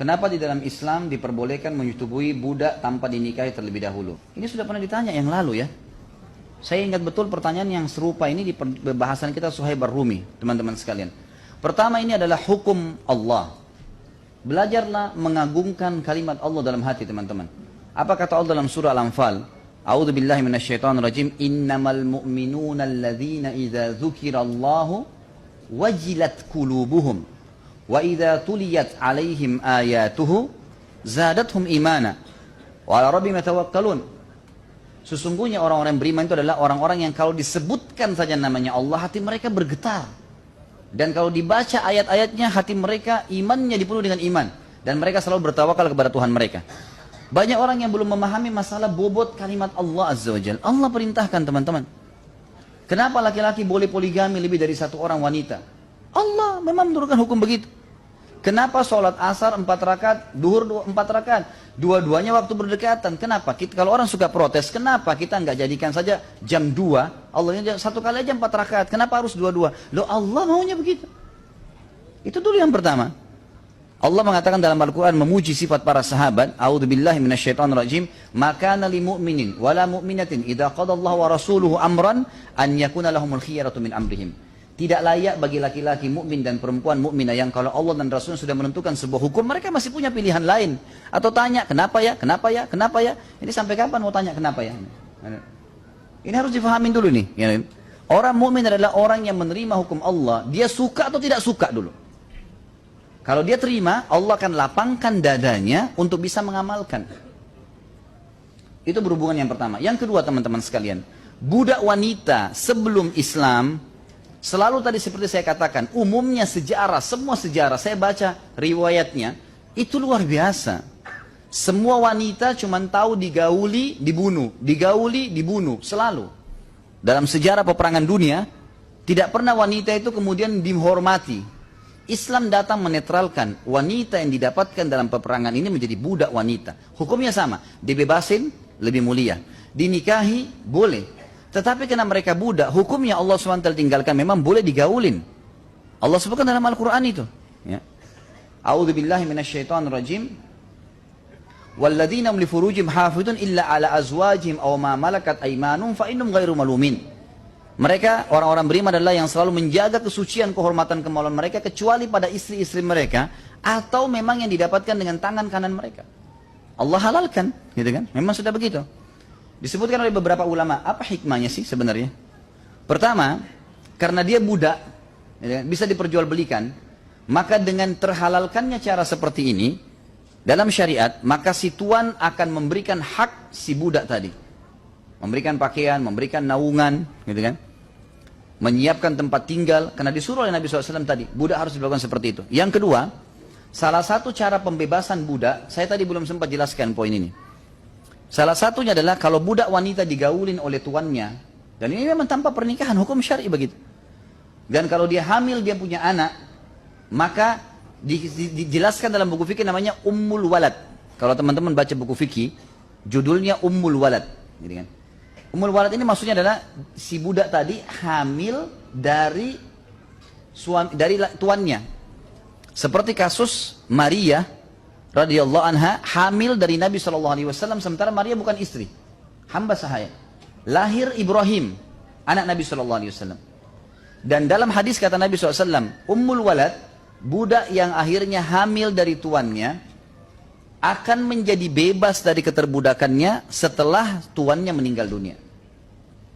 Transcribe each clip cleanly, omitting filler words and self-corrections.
kenapa di dalam Islam diperbolehkan menyetubui budak tanpa dinikahi terlebih dahulu? Ini sudah pernah ditanya yang lalu ya. Saya ingat betul pertanyaan yang serupa ini di pembahasan kita Suhaib Ar-Rumi, teman-teman sekalian. Pertama, ini adalah hukum Allah. Belajarlah mengagungkan kalimat Allah dalam hati, teman-teman. Apa kata Allah dalam surah Al-Anfal? A'udzu billahi minasyaitonir rajim. Innamal mu'minuna alladzina idza dzukirallahu wajilat qulubuhum wa idza tuliyat 'alaihim ayatuhu zadatuhum imana wa 'ala rabbihim yatawakkalun. Sesungguhnya orang-orang yang beriman itu adalah orang-orang yang kalau disebutkan saja namanya Allah, hati mereka bergetar. Dan kalau dibaca ayat-ayatnya, hati mereka imannya dipenuhi dengan iman. Dan mereka selalu bertawakal kepada Tuhan mereka. Banyak orang yang belum memahami masalah bobot kalimat Allah Azza wa Jalla. Allah perintahkan, teman-teman. Kenapa laki-laki boleh poligami lebih dari satu orang wanita? Allah memang menurunkan hukum begitu. Kenapa sholat asar 4 rakaat, duhur 4 rakaat? Dua-duanya waktu berdekatan. Kenapa? Kalau orang suka protes, kenapa kita nggak jadikan saja jam 2? Allahnya satu kali aja 4 rakaat. Kenapa harus dua-dua? Loh, Allah maunya begitu. Itu dulu yang pertama. Allah mengatakan dalam Al-Quran memuji sifat para sahabat. A'udzubillahi minasyaitonirrajim. Maka nali mu'minin wala mu'minatin idza qadallahu wa rasuluhu amran an yakuna lahumul khiyaratu min amrihim. Tidak layak bagi laki-laki mukmin dan perempuan mukminah yang kalau Allah dan Rasulnya sudah menentukan sebuah hukum, mereka masih punya pilihan lain. Atau tanya, kenapa ya, kenapa ya, kenapa ya? Ini sampai kapan mau tanya kenapa ya? Ini harus difahamin dulu nih. Orang mukmin adalah orang yang menerima hukum Allah. Dia suka atau tidak suka dulu. Kalau dia terima, Allah akan lapangkan dadanya untuk bisa mengamalkan. Itu berhubungan yang pertama. Yang kedua, teman-teman sekalian, budak wanita sebelum Islam, selalu tadi seperti saya katakan, umumnya sejarah, semua sejarah, saya baca riwayatnya, itu luar biasa. Semua wanita cuma tahu digauli, dibunuh, digauli, dibunuh, selalu. Dalam sejarah peperangan dunia, tidak pernah wanita itu kemudian dihormati. Islam datang menetralkan wanita yang didapatkan dalam peperangan ini menjadi budak wanita. Hukumnya sama, dibebasin lebih mulia, dinikahi boleh. Tetapi karena mereka budak, hukumnya Allah SWT tinggalkan, memang boleh digaulin. Allah sebutkan dalam Al-Quran itu. Ya. A'udzubillahi minasyaitonirrajim. Walladzina hum li furujihim hafidun illa ala azwajihim aw ma malakat aymanuhum fa innahum ghairu malumin. Mereka, orang-orang beriman adalah yang selalu menjaga kesucian, kehormatan, kemaluan mereka, kecuali pada istri-istri mereka, atau memang yang didapatkan dengan tangan kanan mereka. Allah halalkan, gitu kan? Memang sudah begitu. Disebutkan oleh beberapa ulama, apa hikmahnya sih sebenarnya? Pertama, karena dia budak, bisa diperjualbelikan, maka dengan terhalalkannya cara seperti ini, dalam syariat, maka si tuan akan memberikan hak si budak tadi. Memberikan pakaian, memberikan naungan, gitu kan? Menyiapkan tempat tinggal, karena disuruh oleh Nabi SAW tadi, budak harus dilakukan seperti itu. Yang kedua, salah satu cara pembebasan budak, saya tadi belum sempat jelaskan poin ini. Salah satunya adalah kalau budak wanita digaulin oleh tuannya, dan ini memang tanpa pernikahan, hukum syar'i begitu. Dan kalau dia hamil, dia punya anak, maka dijelaskan dalam buku fikih namanya Ummul Walad. Kalau teman-teman baca buku fikih, judulnya Ummul Walad, gitu kan? Ummul Walad ini maksudnya adalah si budak tadi hamil dari tuannya. Seperti kasus Maria radhiyallahu anha hamil dari Nabi SAW, sementara Maria bukan istri, hamba sahaya. Lahir Ibrahim, anak Nabi SAW. Dan dalam hadis kata Nabi SAW, Ummul Walad, budak yang akhirnya hamil dari tuannya, akan menjadi bebas dari keterbudakannya setelah tuannya meninggal dunia.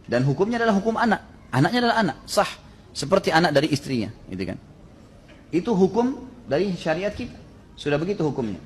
Dan hukumnya adalah hukum anak. Anaknya adalah anak, sah. Seperti anak dari istrinya, gitu kan. Itu hukum dari syariat kita. Sudah begitu hukumnya.